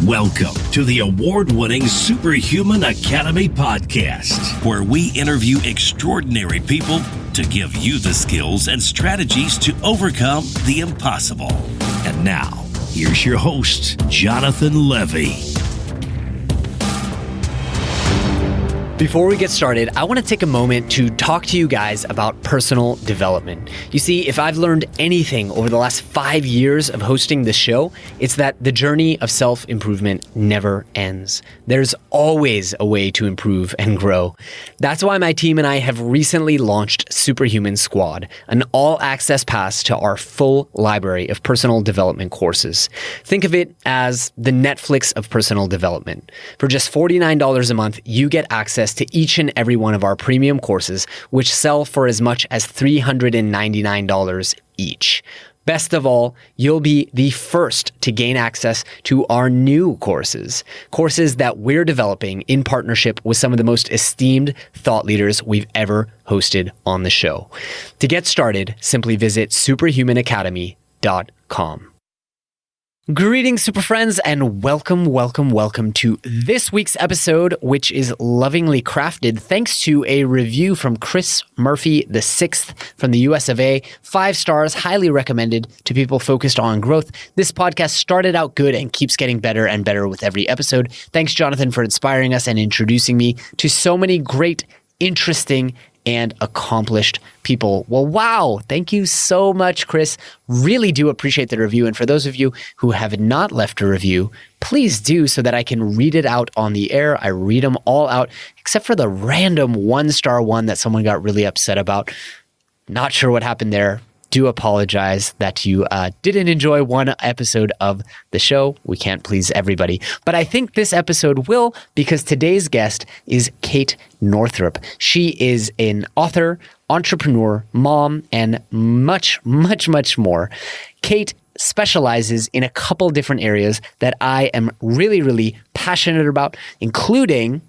Welcome to the award-winning Superhuman Academy podcast, where we interview extraordinary people to give you the skills and strategies to overcome the impossible. And now, here's your host, Jonathan Levy. Before we get started, I want to take a moment to talk to you guys about personal development. You see, if I've learned anything over the last 5 years of hosting this show, it's that the journey of self-improvement never ends. There's always a way to improve and grow. That's why my team and I have recently launched Superhuman Squad, an all-access pass to our full library of personal development courses. Think of it as the Netflix of personal development. For just $49 a month, you get access to each and every one of our premium courses, which sell for as much as $399 each. Best of all, you'll be the first to gain access to our new courses that we're developing in partnership with some of the most esteemed thought leaders we've ever hosted on the show. To get started, simply visit superhumanacademy.com. Greetings, super friends, and welcome to this week's episode, which is lovingly crafted thanks to a review from Chris Murphy VI from the US of A. 5 stars, highly recommended to people focused on growth. This podcast started out good and keeps getting better and better with every episode. Thanks, Jonathan, for inspiring us and introducing me to so many great, interesting, and accomplished people. Well, wow. Thank you so much, Chris. Really do appreciate the review. And for those of you who have not left a review, please do so that I can read it out on the air. I read them all out, except for the random 1-star one that someone got really upset about. Not sure what happened there. Do apologize that you didn't enjoy one episode of the show. We can't please everybody. But I think this episode will, because today's guest is Kate Northrup. She is an author, entrepreneur, mom, and much more. Kate specializes in a couple different areas that I am really passionate about, including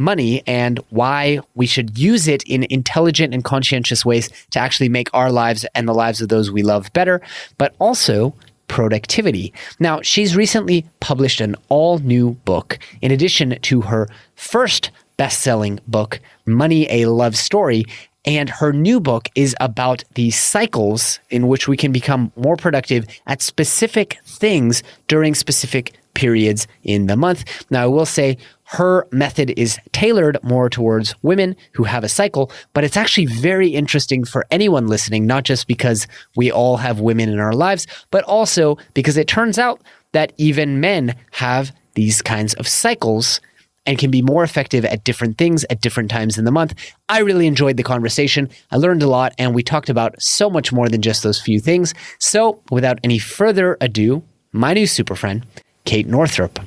money and why we should use it in intelligent and conscientious ways to actually make our lives and the lives of those we love better, but also productivity. Now, she's recently published an all-new book in addition to her first best-selling book, Money, a Love Story, and her new book is about the cycles in which we can become more productive at specific things during specific periods in the month. Now, I will say her method is tailored more towards women who have a cycle, but it's actually very interesting for anyone listening, not just because we all have women in our lives, but also because it turns out that even men have these kinds of cycles and can be more effective at different things at different times in the month. I really enjoyed the conversation. I learned a lot, and we talked about so much more than just those few things. So without any further ado, my new super friend, Kate Northrup.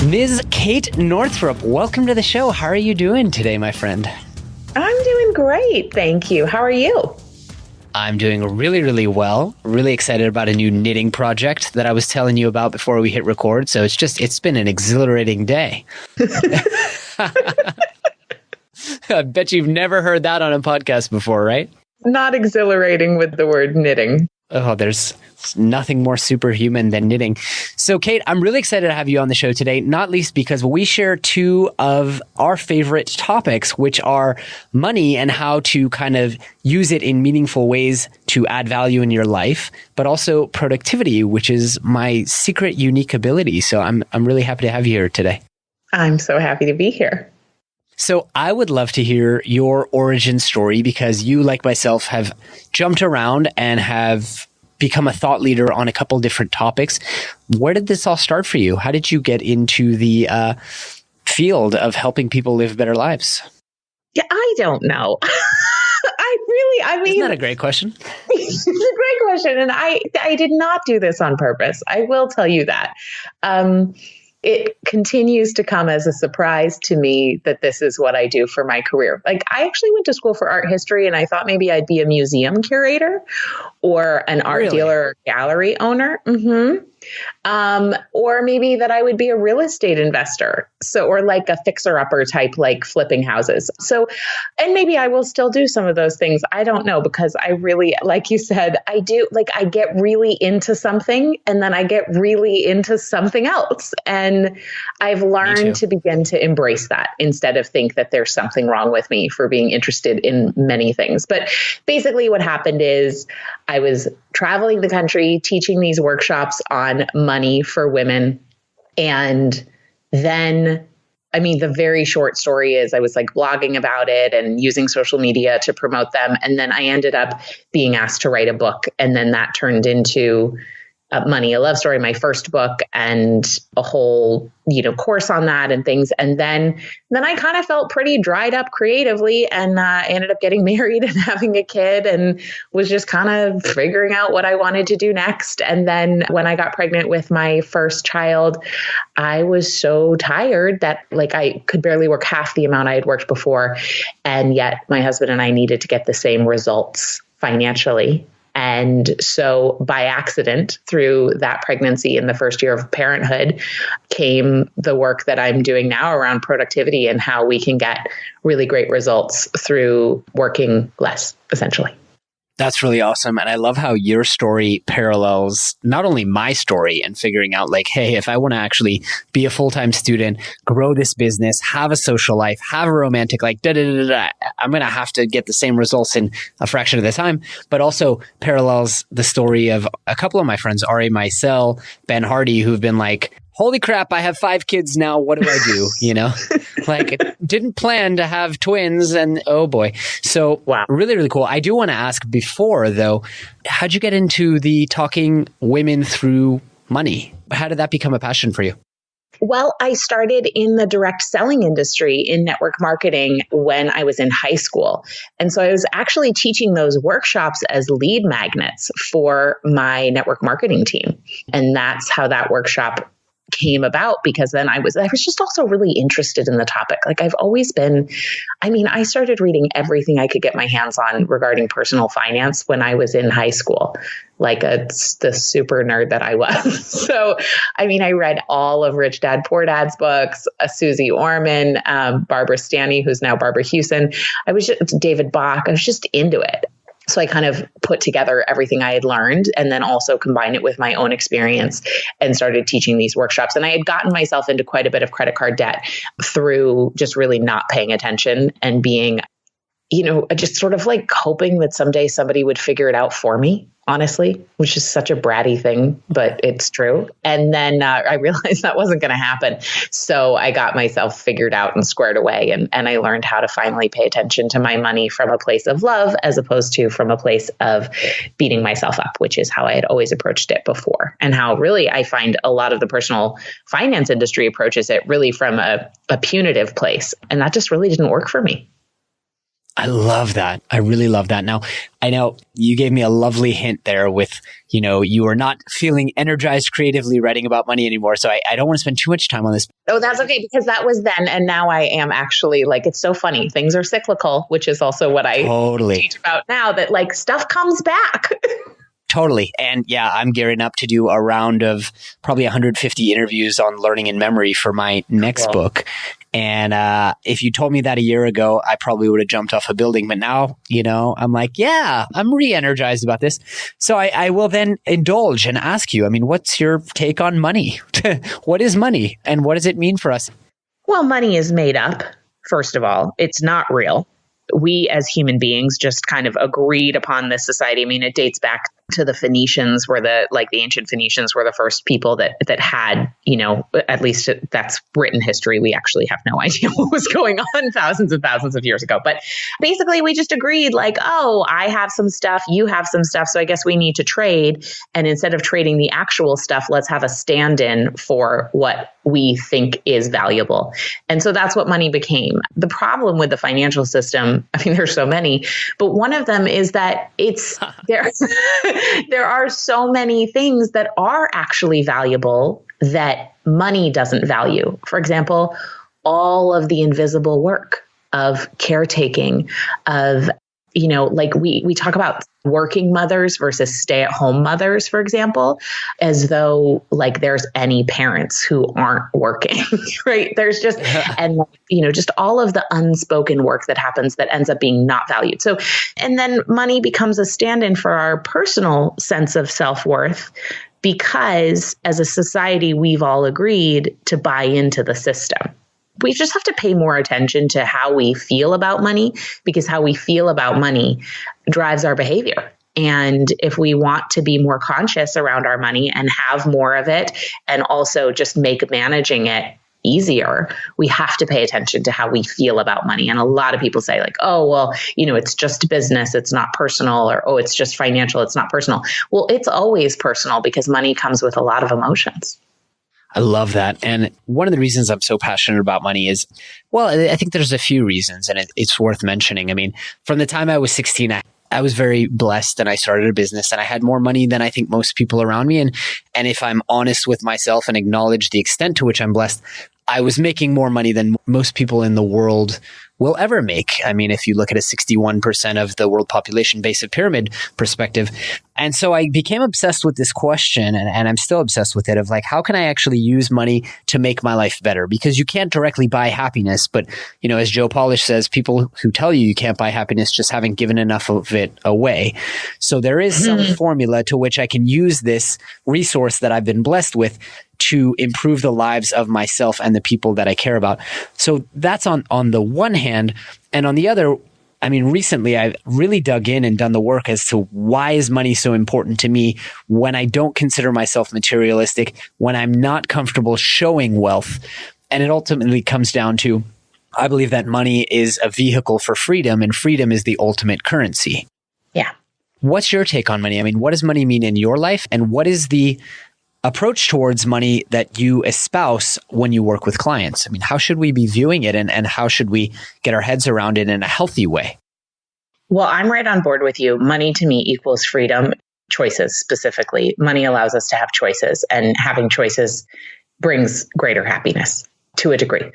Ms. Kate Northrup, welcome to the show. How are you doing today, my friend? I'm doing great, thank you. How are you? I'm doing really well. Really excited about a new knitting project that I was telling you about before we hit record. So it's been an exhilarating day. I bet you've never heard that on a podcast before, right? Not exhilarating with the word knitting. Oh, there's nothing more superhuman than knitting. So, Kate, I'm really excited to have you on the show today, not least because we share two of our favorite topics, which are money and how to kind of use it in meaningful ways to add value in your life, but also productivity, which is my secret unique ability. So I'm really happy to have you here today. I'm so happy to be here. So I would love to hear your origin story because you, like myself, have jumped around and have become a thought leader on a couple different topics. Where did this all start for you? How did you get into the field of helping people live better lives? Yeah, I don't know. Isn't that a great question? It's a great question. And I did not do this on purpose. I will tell you that. It continues to come as a surprise to me that this is what I do for my career. Like, I actually went to school for art history and I thought maybe I'd be a museum curator or an art dealer or gallery owner. Or maybe that I would be a real estate investor. So, or like a fixer-upper type, like flipping houses. So, and maybe I will still do some of those things. I don't know, because I really, like you said, I get really into something and then I get really into something else. And I've learned to begin to embrace that instead of think that there's something wrong with me for being interested in many things. But basically what happened is I was traveling the country, teaching these workshops on money for women. And then, the very short story is I was like blogging about it and using social media to promote them. And then I ended up being asked to write a book. And then that turned into Money, a Love Story, my first book, and a whole, course on that and things. And then I kind of felt pretty dried up creatively and ended up getting married and having a kid and was just kind of figuring out what I wanted to do next. And then when I got pregnant with my first child, I was so tired that I could barely work half the amount I had worked before. And yet my husband and I needed to get the same results financially. And so by accident, through that pregnancy in the first year of parenthood, came the work that I'm doing now around productivity and how we can get really great results through working less, essentially. That's really awesome. And I love how your story parallels not only my story and figuring out hey, if I want to actually be a full-time student, grow this business, have a social life, have a romantic, I'm going to have to get the same results in a fraction of the time, but also parallels the story of a couple of my friends, Ari Meisel, Ben Hardy, who've been holy crap, I have 5 kids now. What do I do? Didn't plan to have twins and oh boy. So wow, really, really cool. I do want to ask before though, how'd you get into the talking women through money? How did that become a passion for you? Well, I started in the direct selling industry in network marketing when I was in high school. And so I was actually teaching those workshops as lead magnets for my network marketing team. And that's how that workshop came about, because then I was just also really interested in the topic. I've always been, I started reading everything I could get my hands on regarding personal finance when I was in high school, the super nerd that I was. So, I read all of Rich Dad, Poor Dad's books, Susie Orman, Barbara Stanny, who's now Barbara Hewson. David Bach. I was just into it. So I kind of put together everything I had learned and then also combined it with my own experience and started teaching these workshops. And I had gotten myself into quite a bit of credit card debt through just really not paying attention and being, just sort of hoping that someday somebody would figure it out for me, honestly, which is such a bratty thing, but it's true. And then I realized that wasn't going to happen. So I got myself figured out and squared away. And I learned how to finally pay attention to my money from a place of love, as opposed to from a place of beating myself up, which is how I had always approached it before. And how really I find a lot of the personal finance industry approaches it really from a punitive place. And that just really didn't work for me. I love that. I really love that. Now, I know you gave me a lovely hint there with, you are not feeling energized creatively writing about money anymore. So I don't want to spend too much time on this. Oh, that's okay, because that was then. And now I am actually it's so funny. Things are cyclical, which is also what I teach about now, that stuff comes back. Totally. And yeah, I'm gearing up to do a round of probably 150 interviews on learning and memory for my next book. And if you told me that a year ago, I probably would have jumped off a building. But now, I'm I'm re-energized about this. So I will then indulge and ask you, what's your take on money? What is money and what does it mean for us? Well, money is made up, first of all. It's not real. We as human beings just kind of agreed upon this society. It dates back to the Phoenicians, were the ancient Phoenicians were the first people that had, at least that's written history. We actually have no idea what was going on thousands and thousands of years ago. But basically we just agreed I have some stuff, you have some stuff. So I guess we need to trade. And instead of trading the actual stuff, let's have a stand-in for what we think is valuable. And so that's what money became. The problem with the financial system, there's so many, but one of them is that there are so many things that are actually valuable that money doesn't value. For example, all of the invisible work of caretaking, of like we talk about working mothers versus stay-at-home mothers, for example, as though like there's any parents who aren't working, right? There's just, and just all of the unspoken work that happens that ends up being not valued. So, and then money becomes a stand-in for our personal sense of self-worth, because as a society, we've all agreed to buy into the system. We just have to pay more attention to how we feel about money, because how we feel about money drives our behavior. And if we want to be more conscious around our money and have more of it, and also just make managing it easier, we have to pay attention to how we feel about money. And a lot of people say like, oh, well, it's just business, it's not personal, or, oh, it's just financial, it's not personal. Well, it's always personal, because money comes with a lot of emotions. I love that. And one of the reasons I'm so passionate about money is, well, I think there's a few reasons, and it's worth mentioning. I mean, from the time I was 16, I was very blessed, and I started a business, and I had more money than I think most people around me. And if I'm honest with myself and acknowledge the extent to which I'm blessed, I was making more money than most people in the world will ever make. I mean, if you look at a 61% of the world population base of pyramid perspective. And so I became obsessed with this question, and I'm still obsessed with it, of like, how can I actually use money to make my life better? Because you can't directly buy happiness, but as Joe Polish says, people who tell you can't buy happiness just haven't given enough of it away. So there is some formula to which I can use this resource that I've been blessed with to improve the lives of myself and the people that I care about. So that's on the one hand. And on the other, I mean, recently I've really dug in and done the work as to why is money so important to me when I don't consider myself materialistic, when I'm not comfortable showing wealth. And it ultimately comes down to, I believe that money is a vehicle for freedom, and freedom is the ultimate currency. Yeah. What's your take on money? I mean, what does money mean in your life? And what is the approach towards money that you espouse when you work with clients? I mean, how should we be viewing it, and how should we get our heads around it in a healthy way? Well, I'm right on board with you. Money to me equals freedom, choices specifically. Money allows us to have choices, and having choices brings greater happiness to a degree.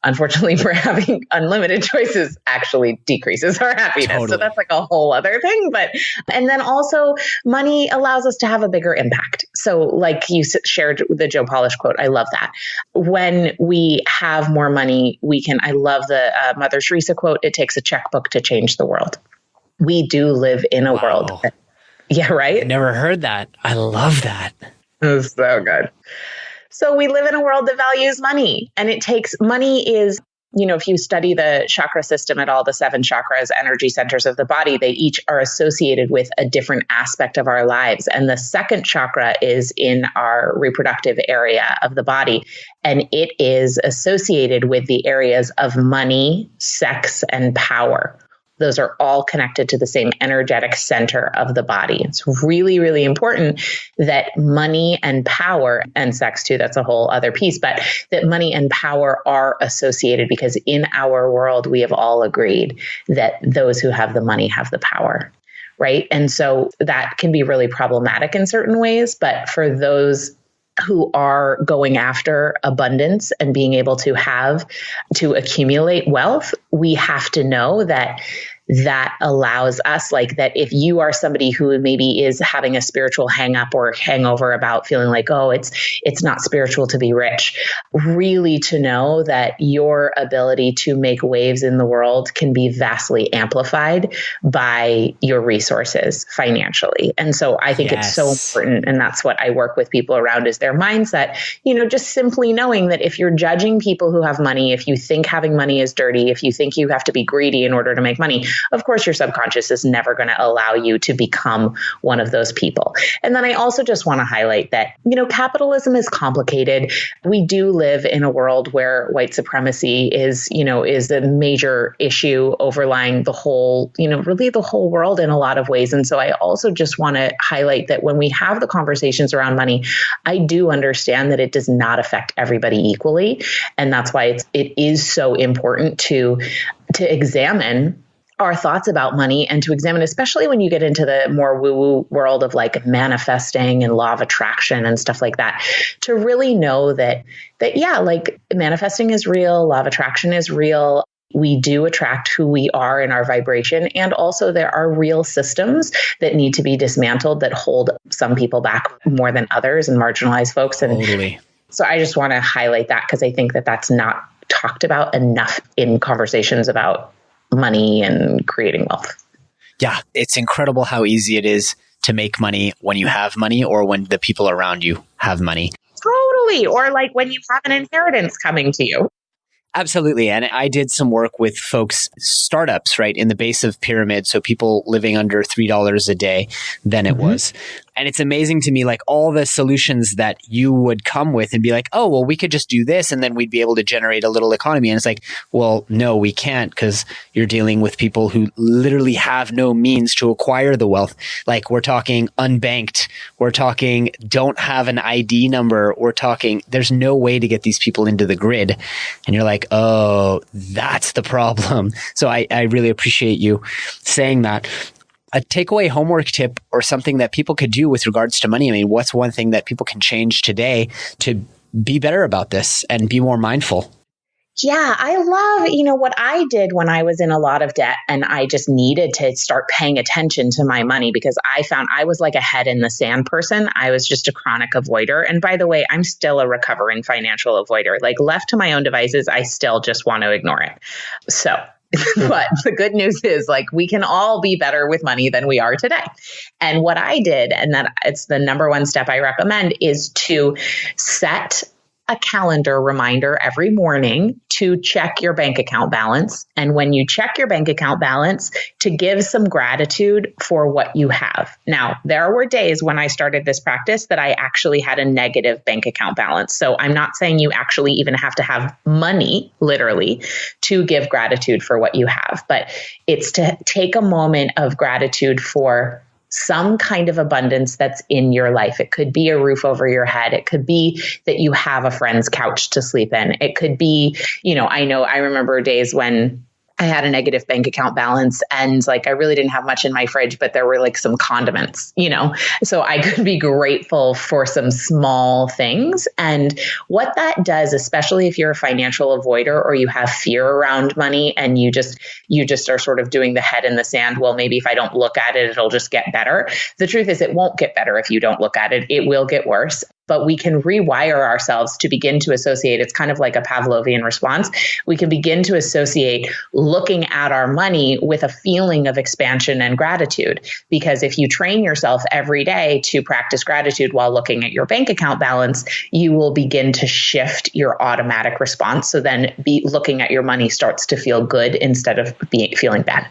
Unfortunately, for having unlimited choices actually decreases our happiness. Totally. So that's like a whole other thing. And then also money allows us to have a bigger impact. So like you shared the Joe Polish quote, I love that. When we have more money, I love the Mother Teresa quote, it takes a checkbook to change the world. We do live in a world. Yeah, right? I've never heard that. I love that. It's so good. So we live in a world that values money, and money is, if you study the chakra system at all the 7 chakras, energy centers of the body, they each are associated with a different aspect of our lives. And the 2nd chakra is in our reproductive area of the body, and it is associated with the areas of money, sex, and power. Those are all connected to the same energetic center of the body. It's really, really important that money and power, and sex too, that's a whole other piece, but that money and power are associated, because in our world, we have all agreed that those who have the money have the power, right? And so that can be really problematic in certain ways, but for those who are going after abundance and being able to accumulate wealth, we have to know that allows us, like, that if you are somebody who maybe is having a spiritual hang up or hangover about feeling like, oh, it's not spiritual to be rich, really to know that your ability to make waves in the world can be vastly amplified by your resources financially. And so I think it's so important. And that's what I work with people around, is their mindset, just simply knowing that if you're judging people who have money, if you think having money is dirty, if you think you have to be greedy in order to make money, of course, your subconscious is never going to allow you to become one of those people. And then I also just want to highlight that, capitalism is complicated. We do live in a world where white supremacy is a major issue overlying the whole, really the whole world in a lot of ways. And so I also just want to highlight that when we have the conversations around money, I do understand that it does not affect everybody equally. And that's why it is so important to examine our thoughts about money, and to examine, especially when you get into the more woo-woo world of like manifesting and law of attraction and stuff like that, to really know that yeah, like manifesting is real, law of attraction is real. We do attract who we are in our vibration. And also there are real systems that need to be dismantled that hold some people back more than others and marginalize folks. Totally. And so I just want to highlight that because I think that that's not talked about enough in conversations about money and creating wealth. Yeah, it's incredible how easy it is to make money when you have money or when the people around you have money. Totally. Or like when you have an inheritance coming to you. Absolutely. And I did some work with folks, startups, right, in the base of pyramid. So people living under $3 a day, then it was. And it's amazing to me, like all the solutions that you would come with and be like, oh, well, we could just do this and then we'd be able to generate a little economy. And it's like, well, no, we can't because you're dealing with people who literally have no means to acquire the wealth. Like we're talking unbanked. We're talking don't have an ID number. We're talking there's no way to get these people into the grid. And you're like, oh, that's the problem. So I really appreciate you saying that. A takeaway homework tip or something that people could do with regards to money. I mean, what's one thing that people can change today to be better about this and be more mindful? Yeah, I love, what I did when I was in a lot of debt and I just needed to start paying attention to my money because I found I was like a head in the sand person. I was just a chronic avoider. And by the way, I'm still a recovering financial avoider. Like left to my own devices, I still just want to ignore it. So but the good news is like we can all be better with money than we are today. And what I did, and that it's the number one step I recommend, is to set a calendar reminder every morning to check your bank account balance. And when you check your bank account balance, to give some gratitude for what you have. Now, there were days when I started this practice that I actually had a negative bank account balance. So I'm not saying you actually even have to have money, literally, to give gratitude for what you have. But it's to take a moment of gratitude for some kind of abundance that's in your life. It could be a roof over your head. It could be that you have a friend's couch to sleep in. It could be, I remember days when I had a negative bank account balance and like I really didn't have much in my fridge, but there were like some condiments, so I could be grateful for some small things. And what that does, especially if you're a financial avoider or you have fear around money and you just are sort of doing the head in the sand, well, maybe if I don't look at it, it'll just get better. The truth is it won't get better if you don't look at it. It will get worse. But we can rewire ourselves to begin to associate. It's kind of like a Pavlovian response. We can begin to associate looking at our money with a feeling of expansion and gratitude. Because if you train yourself every day to practice gratitude while looking at your bank account balance, you will begin to shift your automatic response. So then looking at your money starts to feel good instead of feeling bad.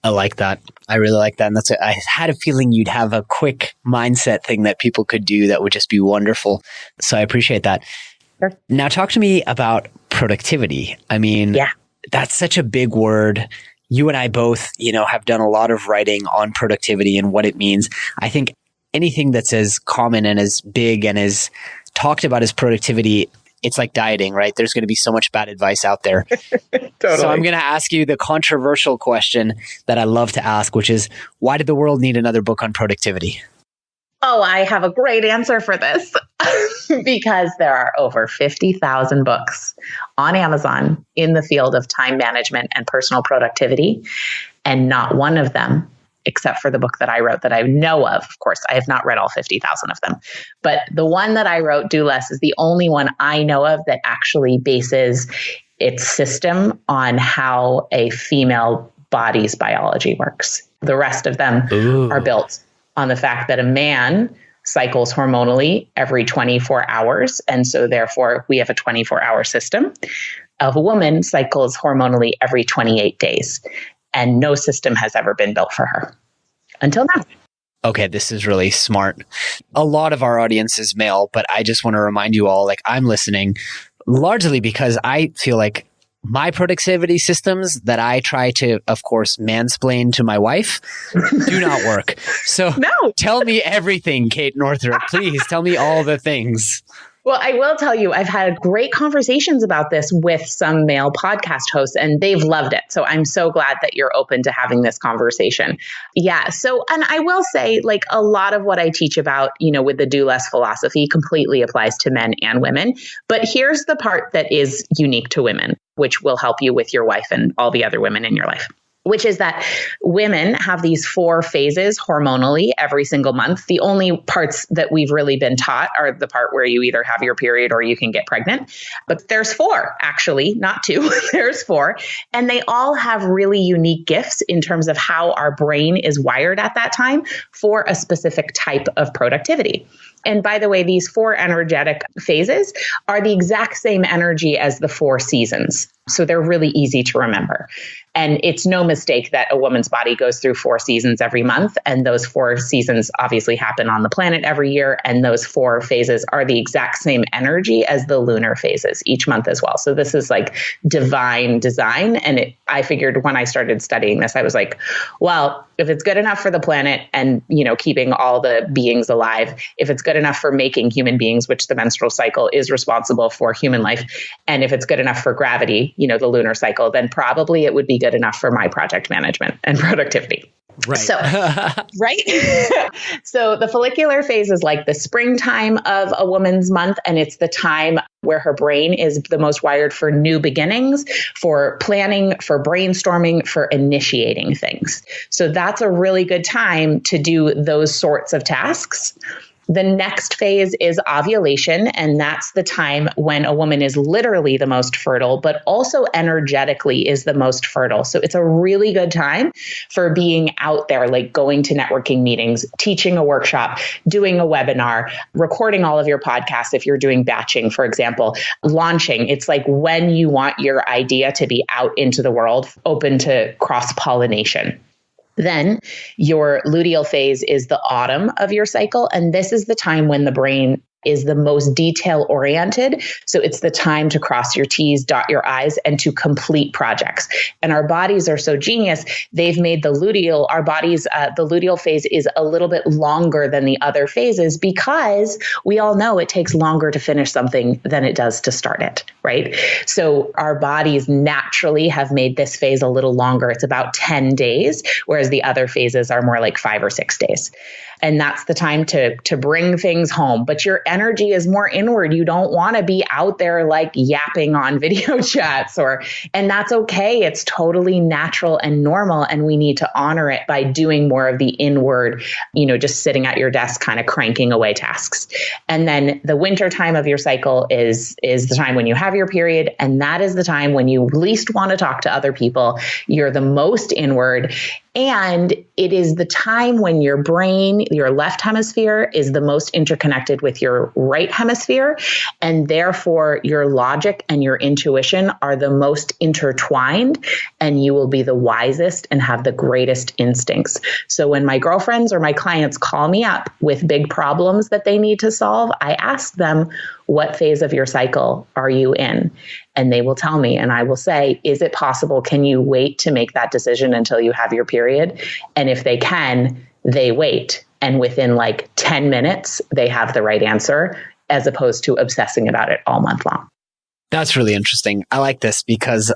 I like that. I really like that. And I had a feeling you'd have a quick mindset thing that people could do that would just be wonderful. So I appreciate that. Sure. Now talk to me about productivity. I mean, that's such a big word. You and I both, have done a lot of writing on productivity and what it means. I think anything that's as common and as big and as talked about as productivity, it's like dieting, right? There's going to be so much bad advice out there. Totally. So I'm going to ask you the controversial question that I love to ask, which is, why did the world need another book on productivity? Oh, I have a great answer for this. Because there are over 50,000 books on Amazon in the field of time management and personal productivity. And not one of them, except for the book that I wrote that I know of course, I have not read all 50,000 of them. But the one that I wrote, Do Less, is the only one I know of that actually bases its system on how a female body's biology works. The rest of them are built on the fact that a man cycles hormonally every 24 hours. And so therefore we have a 24-hour system. Of a woman cycles hormonally every 28 days. And no system has ever been built for her until now. Okay, this is really smart. A lot of our audience is male, but I just want to remind you all, like I'm listening largely because I feel like my productivity systems that I try to, of course, mansplain to my wife do not work. So Tell me everything, Kate Northrup. Please tell me all the things. Well, I will tell you, I've had great conversations about this with some male podcast hosts, and they've loved it. So I'm so glad that you're open to having this conversation. Yeah. So, and I will say, like a lot of what I teach about, with the Do Less philosophy completely applies to men and women. But here's the part that is unique to women. which will help you with your wife and all the other women in your life, which is that women have these 4 phases hormonally every single month. The only parts that we've really been taught are the part where you either have your period or you can get pregnant. But there's 4, actually, not 2. There's 4. And they all have really unique gifts in terms of how our brain is wired at that time for a specific type of productivity. And by the way, these 4 energetic phases are the exact same energy as the 4 seasons. So they're really easy to remember. And it's no mistake that a woman's body goes through 4 seasons every month. And those 4 seasons obviously happen on the planet every year. And those 4 phases are the exact same energy as the lunar phases each month as well. So this is like divine design. And I figured when I started studying this, I was like, well, if it's good enough for the planet and, keeping all the beings alive, if it's good enough for making human beings, which the menstrual cycle is responsible for human life, and if it's good enough for gravity, the lunar cycle, then probably it would be good enough for my project management and productivity. Right. So, right. So the follicular phase is like the springtime of a woman's month. And it's the time where her brain is the most wired for new beginnings, for planning, for brainstorming, for initiating things. So that's a really good time to do those sorts of tasks. The next phase is ovulation, and that's the time when a woman is literally the most fertile, but also energetically is the most fertile. So it's a really good time for being out there, like going to networking meetings, teaching a workshop, doing a webinar, recording all of your podcasts if you're doing batching, for example, launching. It's like when you want your idea to be out into the world, open to cross-pollination. Then your luteal phase is the autumn of your cycle. And this is the time when the brain is the most detail oriented. So it's the time to cross your T's, dot your I's, and to complete projects. And our bodies are so genius. They've made the luteal phase is a little bit longer than the other phases because we all know it takes longer to finish something than it does to start it, right? So our bodies naturally have made this phase a little longer. It's about 10 days, whereas the other phases are more like 5 or 6 days. And that's the time to bring things home. But your energy is more inward. You don't want to be out there like yapping on video chats and that's okay. It's totally natural and normal. And we need to honor it by doing more of the inward, just sitting at your desk, kind of cranking away tasks. And then the winter time of your cycle is the time when you have your period. And that is the time when you least want to talk to other people. You're the most inward. And it is the time when your brain, your left hemisphere, is the most interconnected with your right hemisphere. And therefore, your logic and your intuition are the most intertwined, and you will be the wisest and have the greatest instincts. So when my girlfriends or my clients call me up with big problems that they need to solve, I ask them, what phase of your cycle are you in? And they will tell me, and I will say, is it possible? Can you wait to make that decision until you have your period? And if they can, they wait. And within like 10 minutes, they have the right answer, as opposed to obsessing about it all month long. That's really interesting. I like this because,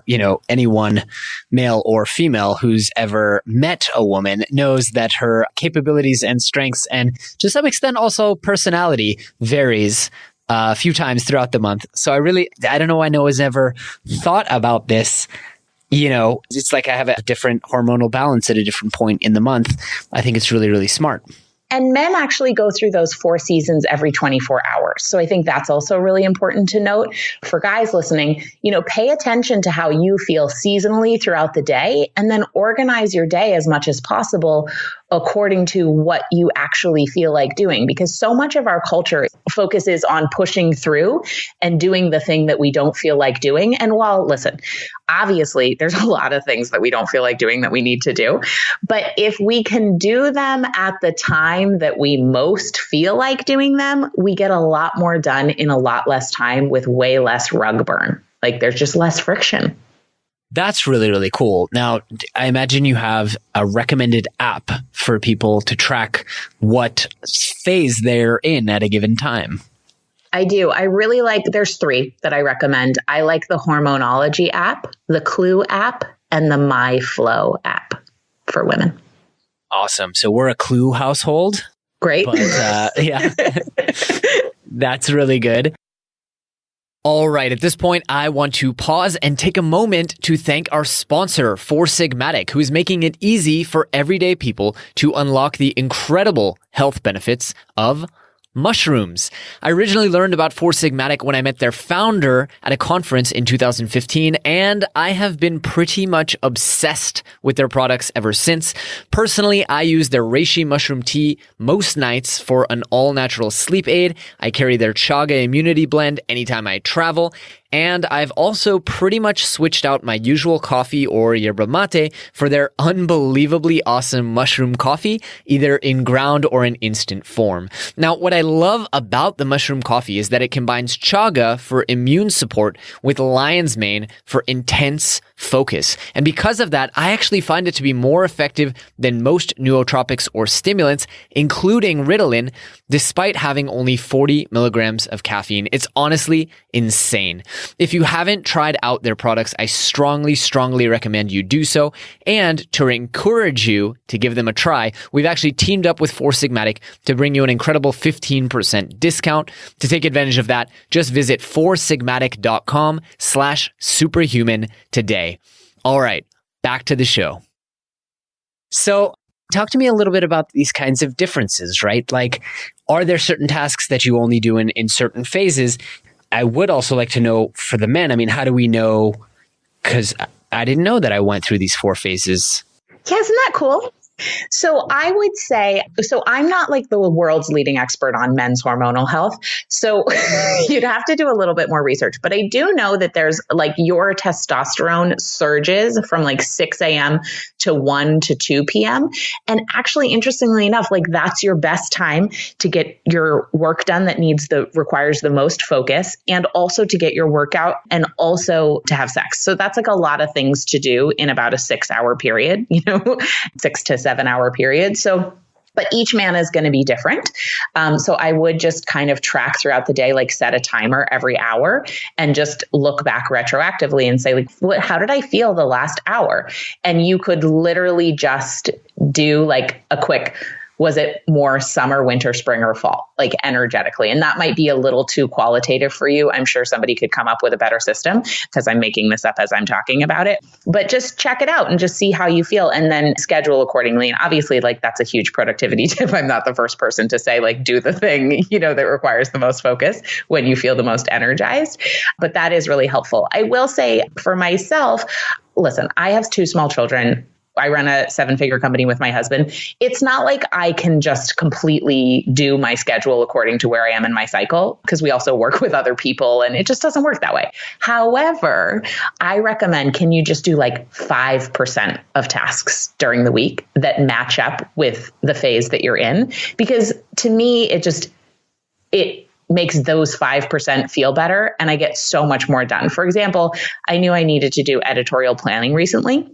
anyone, male or female, who's ever met a woman knows that her capabilities and strengths, and to some extent also personality, varies a few times throughout the month. So I don't know why no one's ever thought about this. It's like I have a different hormonal balance at a different point in the month. I think it's really, really smart. And men actually go through those 4 seasons every 24 hours. So I think that's also really important to note. For guys listening, pay attention to how you feel seasonally throughout the day, and then organize your day as much as possible according to what you actually feel like doing. Because so much of our culture focuses on pushing through and doing the thing that we don't feel like doing. And while, listen, obviously there's a lot of things that we don't feel like doing that we need to do. But if we can do them at the time that we most feel like doing them, we get a lot more done in a lot less time with way less rug burn. Like there's just less friction. That's really, really cool. Now, I imagine you have a recommended app for people to track what phase they're in at a given time. I do. I really there's 3 that I recommend. I like the Hormonology app, the Clue app, and the MyFlow app for women. Awesome. So we're a Clue household. Great. But yeah, that's really good. All right, at this point, I want to pause and take a moment to thank our sponsor, Four Sigmatic, who is making it easy for everyday people to unlock the incredible health benefits of mushrooms. I originally learned about Four Sigmatic when I met their founder at a conference in 2015, and I have been pretty much obsessed with their products ever since. Personally, I use their reishi mushroom tea most nights for an all-natural sleep aid. I carry their chaga immunity blend anytime I travel. And I've also pretty much switched out my usual coffee or yerba mate for their unbelievably awesome mushroom coffee, either in ground or in instant form. Now, what I love about the mushroom coffee is that it combines chaga for immune support with lion's mane for intense focus. And because of that, I actually find it to be more effective than most nootropics or stimulants, including Ritalin, despite having only 40 milligrams of caffeine. It's honestly insane. If you haven't tried out their products, I strongly recommend you do so. And to encourage you to give them a try, we've actually teamed up with Four Sigmatic to bring you an incredible 15% discount. To take advantage of that, just visit foursigmatic.com/superhuman today. All right, back to the show. So talk to me a little bit about these kinds of differences, right? Like, are there certain tasks that you only do in certain phases? I would also like to know for the men, I mean, how do we know? Because I didn't know that I went through these 4 phases. Yeah, isn't that cool? So I would say, so I'm not like the world's leading expert on men's hormonal health. So you'd have to do a little bit more research. But I do know that there's like your testosterone surges from like 6 a.m. to 1 to 2 p.m. And actually, interestingly enough, like that's your best time to get your work done that requires the most focus, and also to get your workout and also to have sex. So that's like a lot of things to do in about a 6-hour period, 6 to 7-hour period. So, but each man is going to be different. So I would just kind of track throughout the day, like set a timer every hour and just look back retroactively and say, like, how did I feel the last hour? And you could literally just do like a quick, was it more summer, winter, spring, or fall, like energetically? And that might be a little too qualitative for you. I'm sure somebody could come up with a better system because I'm making this up as I'm talking about it. But just check it out and just see how you feel and then schedule accordingly. And obviously, like that's a huge productivity tip. I'm not the first person to say, like, do the thing, that requires the most focus when you feel the most energized. But that is really helpful. I will say for myself, listen, I have 2 small children. I run a 7-figure company with my husband. It's not like I can just completely do my schedule according to where I am in my cycle, because we also work with other people and it just doesn't work that way. However, I recommend, can you just do like 5% of tasks during the week that match up with the phase that you're in? Because to me, it makes those 5% feel better and I get so much more done. For example, I knew I needed to do editorial planning recently.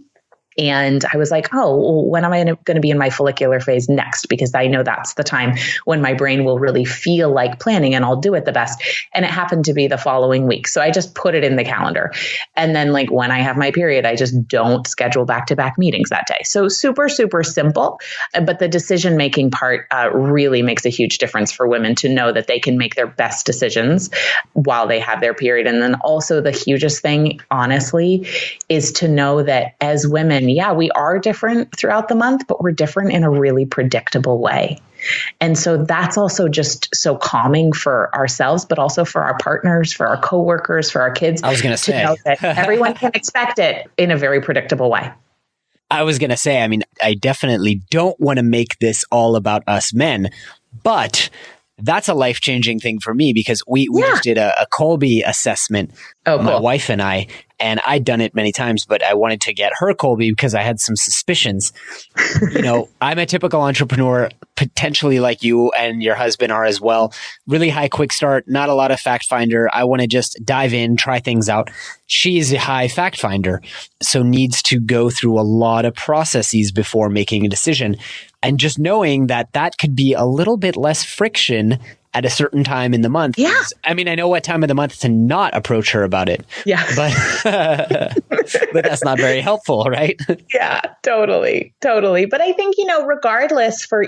And I was like, oh, well, when am I going to be in my follicular phase next? Because I know that's the time when my brain will really feel like planning and I'll do it the best. And it happened to be the following week. So I just put it in the calendar. And then like when I have my period, I just don't schedule back-to-back meetings that day. So super, super simple. But the decision-making part really makes a huge difference for women to know that they can make their best decisions while they have their period. And then also the hugest thing, honestly, is to know that as women, yeah, we are different throughout the month, but we're different in a really predictable way. And so that's also just so calming for ourselves, but also for our partners, for our coworkers, for our kids. I was going to say know that everyone can expect it in a very predictable way. I was going to say, I mean, I definitely don't want to make this all about us men, but that's a life-changing thing for me because we just did a Kolbe assessment, my wife and I, and I'd done it many times, but I wanted to get her Kolbe because I had some suspicions. I'm a typical entrepreneur, potentially like you and your husband are as well. Really high quick start, not a lot of fact finder. I want to just dive in, try things out. She's a high fact finder, so needs to go through a lot of processes before making a decision. And just knowing that could be a little bit less friction at a certain time in the month. Yeah. I mean, I know what time of the month to not approach her about it. Yeah. But but that's not very helpful, right? Yeah, totally. Totally. But I think, regardless for,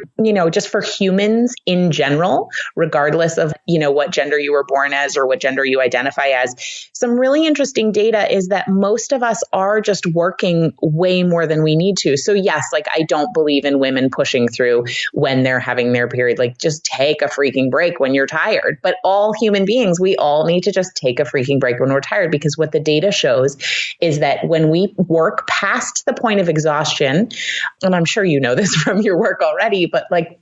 just for humans in general, regardless of, what gender you were born as or what gender you identify as, some really interesting data is that most of us are just working way more than we need to. So yes, like I don't believe in women pushing through when they're having their period. Like just take a freaking break when you're tired. But all human beings, we all need to just take a freaking break when we're tired, because what the data shows is that when we work past the point of exhaustion, and I'm sure you know this from your work already, but like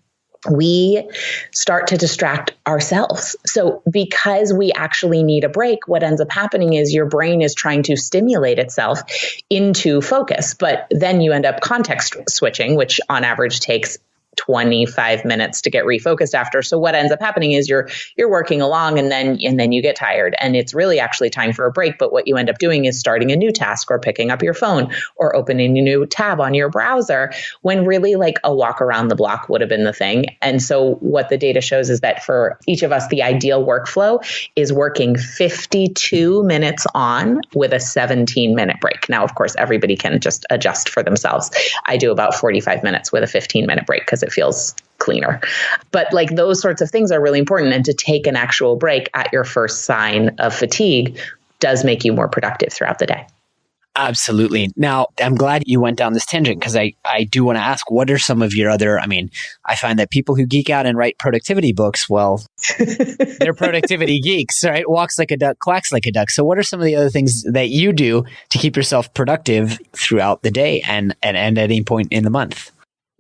we start to distract ourselves. So because we actually need a break, what ends up happening is your brain is trying to stimulate itself into focus, but then you end up context switching, which on average takes 25 minutes to get refocused after. So what ends up happening is you're working along and then you get tired, and it's really actually time for a break. But what you end up doing is starting a new task or picking up your phone or opening a new tab on your browser, when really like a walk around the block would have been the thing. And so what the data shows is that for each of us, the ideal workflow is working 52 minutes on with a 17-minute break. Now, of course, everybody can just adjust for themselves. I do about 45 minutes with a 15-minute break because it feels cleaner. But like those sorts of things are really important. And to take an actual break at your first sign of fatigue does make you more productive throughout the day. Absolutely. Now, I'm glad you went down this tangent, because I do want to ask, what are some of your other, I find that people who geek out and write productivity books, well, they're productivity geeks, right? Walks like a duck, quacks like a duck. So what are some of the other things that you do to keep yourself productive throughout the day and at any point in the month?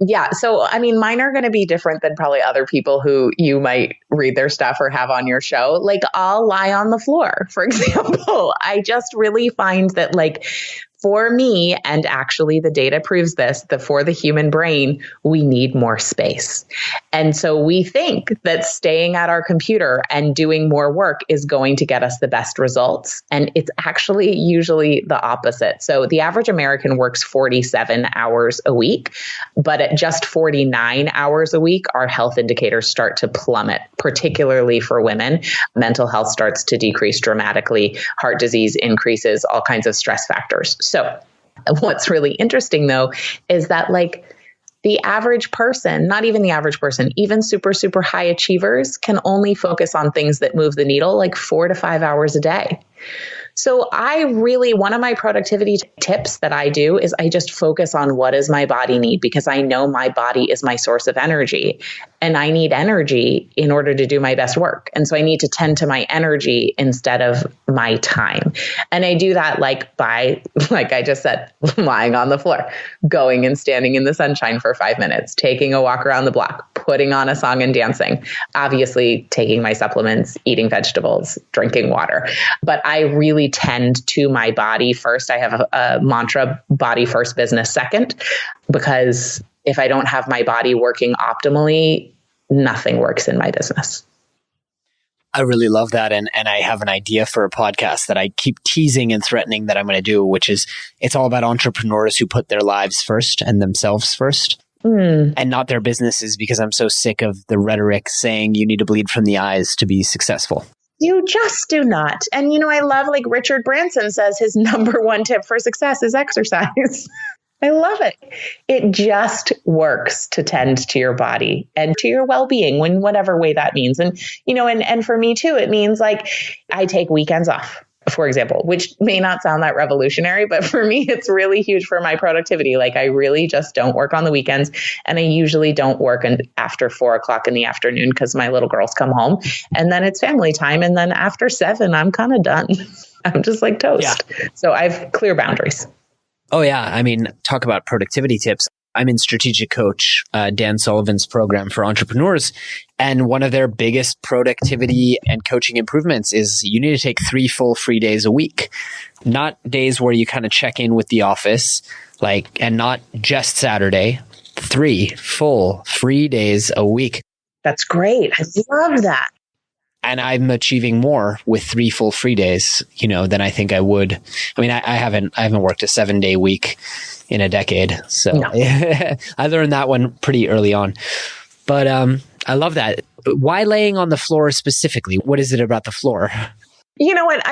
Yeah. So, mine are going to be different than probably other people who you might read their stuff or have on your show. Like I'll lie on the floor, for example. I just really find that like for me, and actually the data proves this, that for the human brain, we need more space. And so we think that staying at our computer and doing more work is going to get us the best results. And it's actually usually the opposite. So the average American works 47 hours a week, but at just 49 hours a week, our health indicators start to plummet, particularly for women. Mental health starts to decrease dramatically. Heart disease increases, all kinds of stress factors. So what's really interesting, though, is that like the average person, not even the average person, even super, super high achievers can only focus on things that move the needle like 4 to 5 hours a day. So one of my productivity tips that I do is I just focus on what does my body need, because I know my body is my source of energy and I need energy in order to do my best work. And so I need to tend to my energy instead of my time. And I do that by, like I just said, lying on the floor, going and standing in the sunshine for 5 minutes, taking a walk around the block, putting on a song and dancing, obviously taking my supplements, eating vegetables, drinking water. But I really tend to my body first. I have a mantra, body first, business second, because if I don't have my body working optimally, nothing works in my business. I really love that. And I have an idea for a podcast that I keep teasing and threatening that I'm going to do, which is it's all about entrepreneurs who put their lives first and themselves first. And not their businesses, because I'm so sick of the rhetoric saying you need to bleed from the eyes to be successful. You just do not. And, I love like Richard Branson says his number one tip for success is exercise. I love it. It just works to tend to your body and to your well-being in whatever way that means. And, and for me too, it means like I take weekends off, for example, which may not sound that revolutionary, but for me, it's really huge for my productivity. Like I really just don't work on the weekends, and I usually don't work after 4:00 in the afternoon because my little girls come home, and then it's family time. And then after 7, I'm kind of done. I'm just like toast. Yeah. So I have clear boundaries. Oh yeah. Talk about productivity tips. I'm in Strategic Coach, Dan Sullivan's program for entrepreneurs. And one of their biggest productivity and coaching improvements is you need to take 3 full free days a week, not days where you kind of check in with the office, and not just Saturday, 3 full free days a week. That's great. I love that. And I'm achieving more with 3 full free days, than I think I would. I haven't worked a 7-day week in a decade. So no. I learned that one pretty early on. But I love that. Why laying on the floor specifically? What is it about the floor? You know what?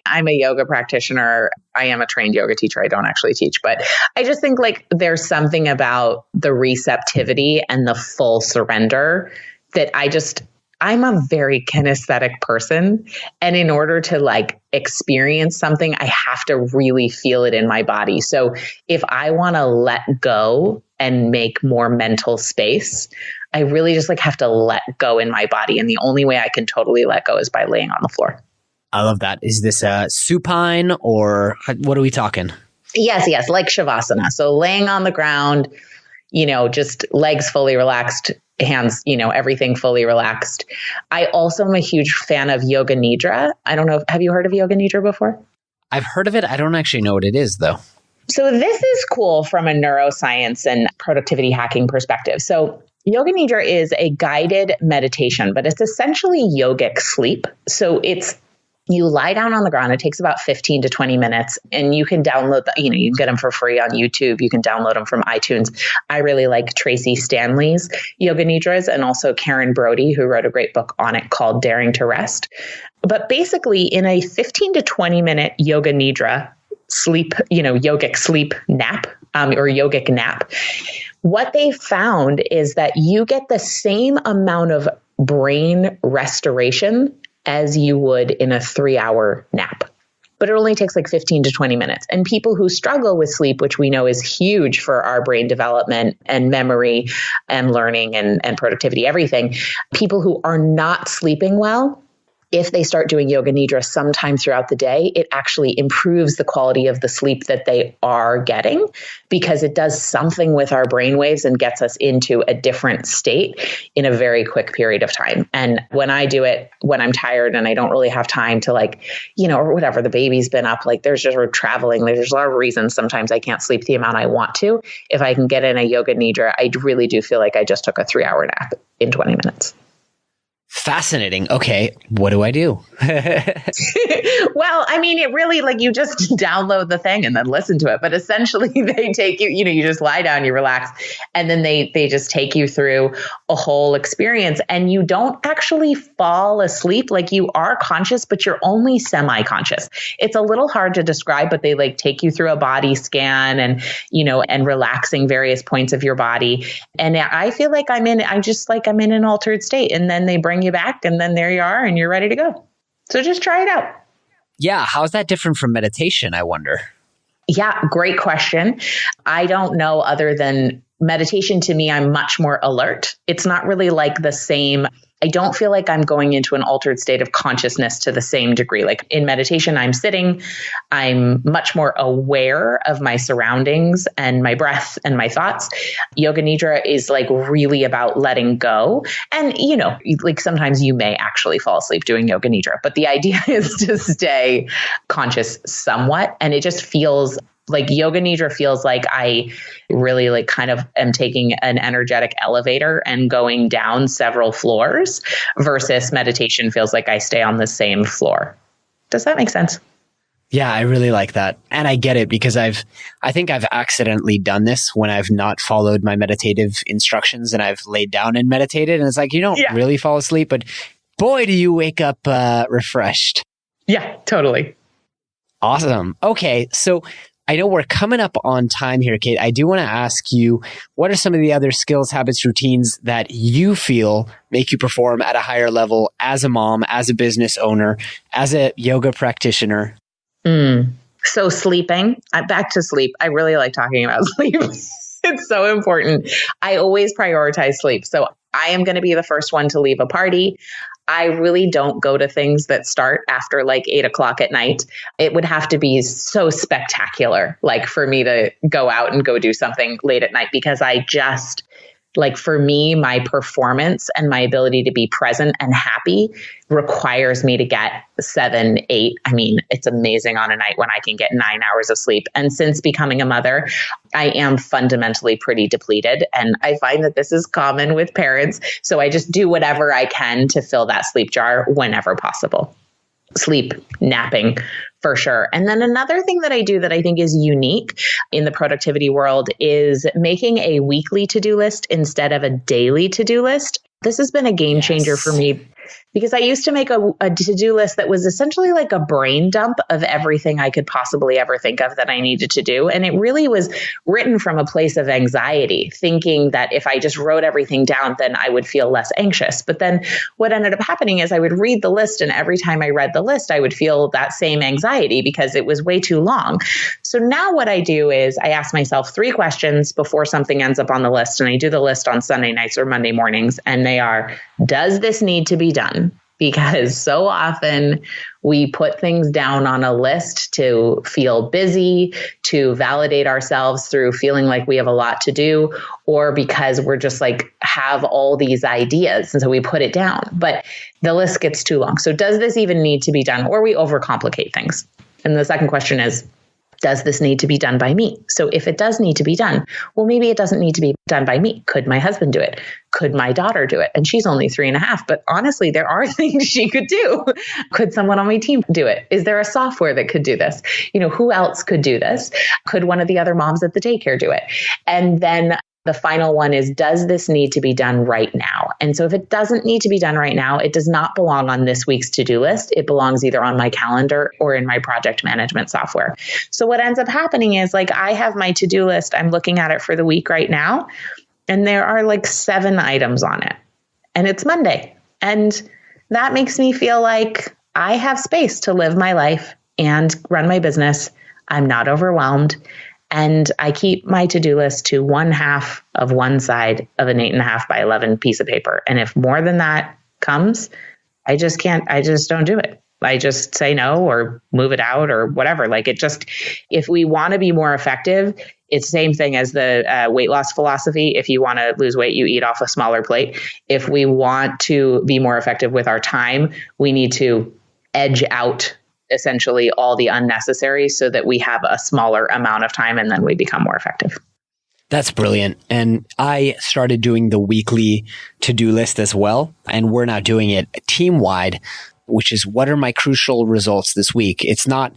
I'm a yoga practitioner. I am a trained yoga teacher. I don't actually teach, but I just think like there's something about the receptivity and the full surrender that I'm a very kinesthetic person. And in order to like experience something, I have to really feel it in my body. So if I want to let go and make more mental space, I really just like have to let go in my body. And the only way I can totally let go is by laying on the floor. I love that. Is this a supine or what are we talking? Yes, like Shavasana. So laying on the ground, just legs fully relaxed, hands, everything fully relaxed. I also am a huge fan of Yoga Nidra. I don't know. Have you heard of Yoga Nidra before? I've heard of it. I don't actually know what it is, though. So this is cool from a neuroscience and productivity hacking perspective. So Yoga Nidra is a guided meditation, but it's essentially yogic sleep. So you lie down on the ground. It takes about 15 to 20 minutes and you can download you can get them for free on YouTube. You can download them from iTunes. I really like Tracy Stanley's Yoga Nidras and also Karen Brody, who wrote a great book on it called Daring to Rest. But basically in a 15 to 20 minute Yoga Nidra sleep, yogic sleep nap or yogic nap, what they found is that you get the same amount of brain restoration as you would in a 3-hour nap. But it only takes like 15 to 20 minutes. And people who struggle with sleep, which we know is huge for our brain development and memory and learning and productivity, everything, people who are not sleeping well, if they start doing Yoga Nidra sometime throughout the day, it actually improves the quality of the sleep that they are getting because it does something with our brain waves and gets us into a different state in a very quick period of time. And when I do it, when I'm tired and I don't really have time to or whatever, the baby's been up, we're traveling, there's a lot of reasons sometimes I can't sleep the amount I want to. If I can get in a Yoga Nidra, I really do feel like I just took a 3-hour nap in 20 minutes. Fascinating. Okay. What do I do? Well, I mean, it really you just download the thing and then listen to it. But essentially they take you, you just lie down, you relax, and then they just take you through a whole experience and you don't actually fall asleep. You are conscious, but you're only semi-conscious. It's a little hard to describe, but they take you through a body scan and, and relaxing various points of your body. And I feel like I'm in an altered state and then they bring you back and then there you are and you're ready to go. So just try it out. Yeah. How's that different from meditation, I wonder? Yeah, great question. I don't know other than meditation to me, I'm much more alert. It's not really the same. I don't feel like I'm going into an altered state of consciousness to the same degree. In meditation, I'm sitting, I'm much more aware of my surroundings and my breath and my thoughts. Yoga Nidra is really about letting go. And, sometimes you may actually fall asleep doing Yoga Nidra, but the idea is to stay conscious somewhat. And it just feels Yoga Nidra feels like I really kind of am taking an energetic elevator and going down several floors versus meditation feels like I stay on the same floor. Does that make sense? Yeah, I really like that. And I get it because I think I've accidentally done this when I've not followed my meditative instructions and I've laid down and meditated. And it's you don't really fall asleep, but boy, do you wake up refreshed. Yeah, totally. Awesome. Okay. So I know we're coming up on time here, Kate. I do want to ask you, what are some of the other skills, habits, routines that you feel make you perform at a higher level as a mom, as a business owner, as a yoga practitioner? So sleeping, back to sleep. I really like talking about sleep. It's so important. I always prioritize sleep. So I am going to be the first one to leave a party. I really don't go to things that start after 8:00 at night. It would have to be so spectacular, for me to go out and go do something late at night because I just, for me, my performance and my ability to be present and happy requires me to get 7, 8. I mean, it's amazing on a night when I can get 9 hours of sleep. And since becoming a mother, I am fundamentally pretty depleted. And I find that this is common with parents. So I just do whatever I can to fill that sleep jar whenever possible. Sleep, napping, for sure. And then another thing that I do that I think is unique in the productivity world is making a weekly to-do list instead of a daily to-do list. This has been a game changer for me because I used to make a to-do list that was essentially like a brain dump of everything I could possibly ever think of that I needed to do. And it really was written from a place of anxiety, thinking that if I just wrote everything down, then I would feel less anxious. But then what ended up happening is I would read the list, and every time I read the list, I would feel that same anxiety because it was way too long. So now what I do is I ask myself 3 questions before something ends up on the list. And I do the list on Sunday nights or Monday mornings. And they are, does this need to be done? Because so often we put things down on a list to feel busy, to validate ourselves through feeling like we have a lot to do, or because we're just like have all these ideas. And so we put it down, but the list gets too long. So does this even need to be done? Or we overcomplicate things. And the second question is, does this need to be done by me? So if it does need to be done, well, maybe it doesn't need to be done by me. Could my husband do it? Could my daughter do it? And she's only 3.5, but honestly, there are things she could do. Could someone on my team do it? Is there a software that could do this? Who else could do this? Could one of the other moms at the daycare do it? And then the final one is, does this need to be done right now? And so if it doesn't need to be done right now, it does not belong on this week's to-do list. It belongs either on my calendar or in my project management software. So what ends up happening is like I have my to-do list. I'm looking at it for the week right now, and there are like 7 items on it. And it's Monday. And that makes me feel like I have space to live my life and run my business. I'm not overwhelmed. And I keep my to-do list to 1/2 of one side of an 8.5 by 11 piece of paper. And if more than that comes, I just don't do it. I just say no or move it out or whatever. Like if we want to be more effective, it's the same thing as the weight loss philosophy. If you want to lose weight, you eat off a smaller plate. If we want to be more effective with our time, we need to edge out essentially all the unnecessary so that we have a smaller amount of time and then we become more effective. That's brilliant. And I started doing the weekly to-do list as well. And we're now doing it team-wide, which is what are my crucial results this week? It's not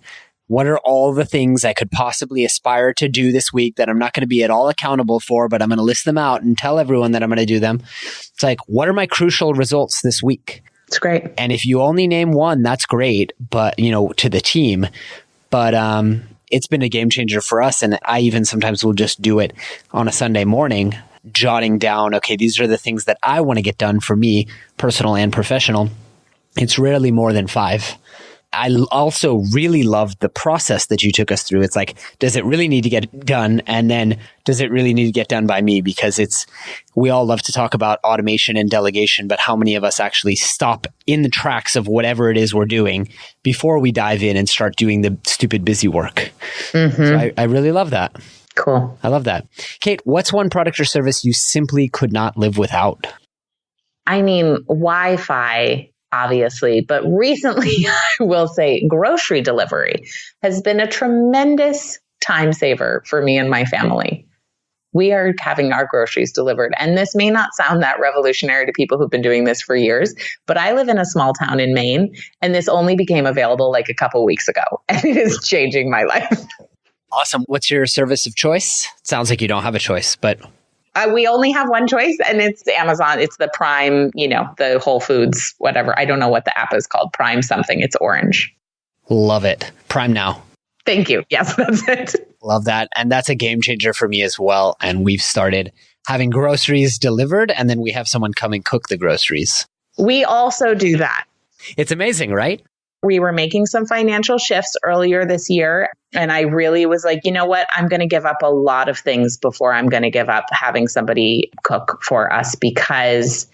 what are all the things I could possibly aspire to do this week that I'm not going to be at all accountable for, but I'm going to list them out and tell everyone that I'm going to do them. It's like, what are my crucial results this week? It's great. And if you only name one, that's great, but to the team. But it's been a game changer for us. And I even sometimes will just do it on a Sunday morning, jotting down, okay, these are the things that I want to get done for me, personal and professional. It's rarely more than 5. I also really loved the process that you took us through. It's like, does it really need to get done? And then does it really need to get done by me? Because we all love to talk about automation and delegation, but how many of us actually stop in the tracks of whatever it is we're doing before we dive in and start doing the stupid busy work? Mm-hmm. So I really love that. Cool. I love that. Kate, what's one product or service you simply could not live without? I mean, Wi-Fi, obviously, but recently I will say grocery delivery has been a tremendous time saver for me and my family. We are having our groceries delivered. And this may not sound that revolutionary to people who've been doing this for years, but I live in a small town in Maine, and this only became available like a couple weeks ago, and it is changing my life. Awesome. What's your service of choice? It sounds like you don't have a choice, but we only have one choice, and it's Amazon. It's the Prime, the Whole Foods, whatever. I don't know what the app is called. Prime something. It's orange. Love it. Prime Now. Thank you. Yes, that's it. Love that. And that's a game changer for me as well. And we've started having groceries delivered, and then we have someone come and cook the groceries. We also do that. It's amazing, right? We were making some financial shifts earlier this year, and I really was like, you know what? I'm going to give up a lot of things before I'm going to give up having somebody cook for us, because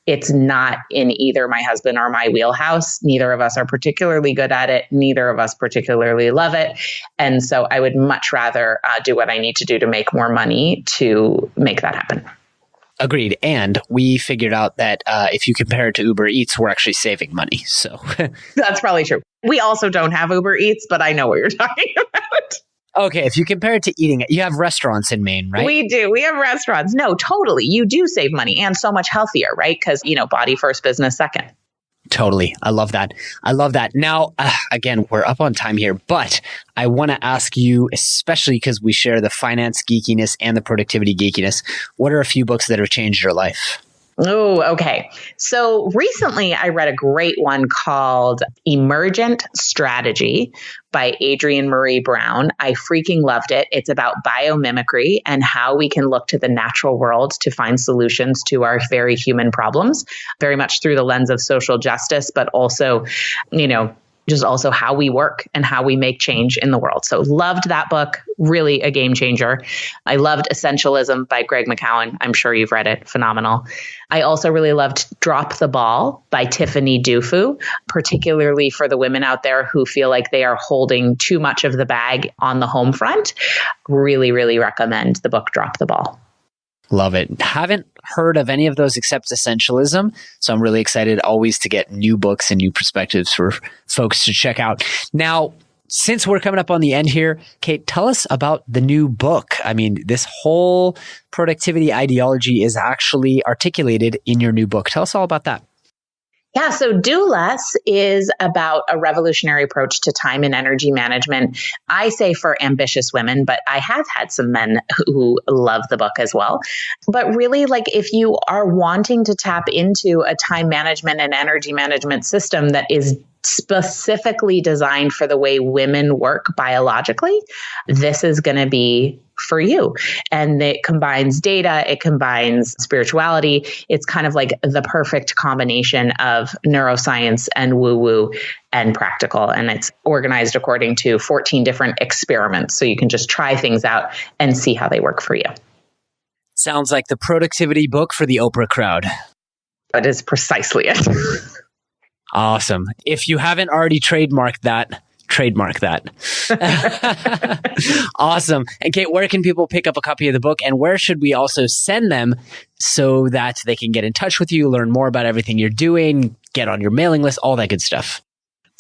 it's not in either my husband or my wheelhouse. Neither of us are particularly good at it. Neither of us particularly love it. And so I would much rather do what I need to do to make more money to make that happen. Agreed. And we figured out that if you compare it to Uber Eats, we're actually saving money. So that's probably true. We also don't have Uber Eats, but I know what you're talking about. Okay. If you compare it to eating it, you have restaurants in Maine, right? We do. We have restaurants. No, totally. You do save money, and so much healthier, right? Because, body first, business second. Totally. I love that. I love that. Now, again, we're up on time here, but I want to ask you, especially because we share the finance geekiness and the productivity geekiness, what are a few books that have changed your life? Oh, okay. So recently I read a great one called Emergent Strategy by Adrienne Marie Brown. I freaking loved it. It's about biomimicry and how we can look to the natural world to find solutions to our very human problems, very much through the lens of social justice, but also, just also how we work and how we make change in the world. So loved that book, really a game changer. I loved Essentialism by Greg McKeown. I'm sure you've read it, phenomenal. I also really loved Drop the Ball by Tiffany Dufu, particularly for the women out there who feel like they are holding too much of the bag on the home front. Really, really recommend the book Drop the Ball. Love it. Haven't heard of any of those except Essentialism. So I'm really excited always to get new books and new perspectives for folks to check out. Now, since we're coming up on the end here, Kate, tell us about the new book. I mean, this whole productivity ideology is actually articulated in your new book. Tell us all about that. Yeah, so Do Less is about a revolutionary approach to time and energy management. I say for ambitious women, but I have had some men who love the book as well. But really, if you are wanting to tap into a time management and energy management system that is specifically designed for the way women work biologically, this is going to be for you. And it combines data, it combines spirituality. It's kind of like the perfect combination of neuroscience and woo-woo and practical. And it's organized according to 14 different experiments. So you can just try things out and see how they work for you. Sounds like the productivity book for the Oprah crowd. That is precisely it. Awesome. If you haven't already trademarked that, trademark that. Awesome. And Kate, where can people pick up a copy of the book, and where should we also send them so that they can get in touch with you, learn more about everything you're doing, get on your mailing list, all that good stuff?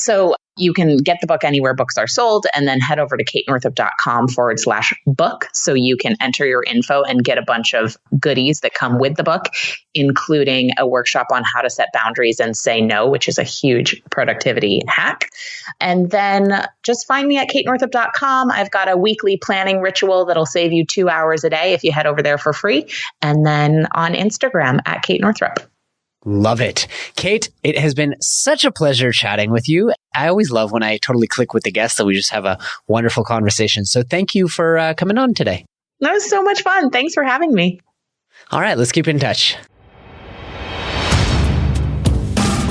So you can get the book anywhere books are sold, and then head over to katenorthrup.com/book so you can enter your info and get a bunch of goodies that come with the book, including a workshop on how to set boundaries and say no, which is a huge productivity hack. And then just find me at katenorthrup.com. I've got a weekly planning ritual that'll save you 2 hours a day if you head over there for free. And then on Instagram at Kate Northrup. Love it. Kate, it has been such a pleasure chatting with you. I always love when I totally click with the guests that we just have a wonderful conversation. So thank you for coming on today. That was so much fun. Thanks for having me. All right, let's keep in touch.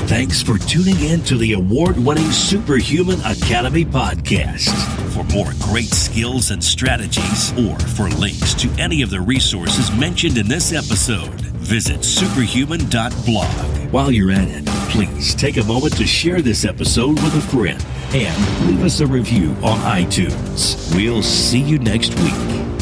Thanks for tuning in to the award-winning Superhuman Academy podcast. For more great skills and strategies, or for links to any of the resources mentioned in this episode, visit superhuman.blog. While you're at it, please take a moment to share this episode with a friend and leave us a review on iTunes. We'll see you next week.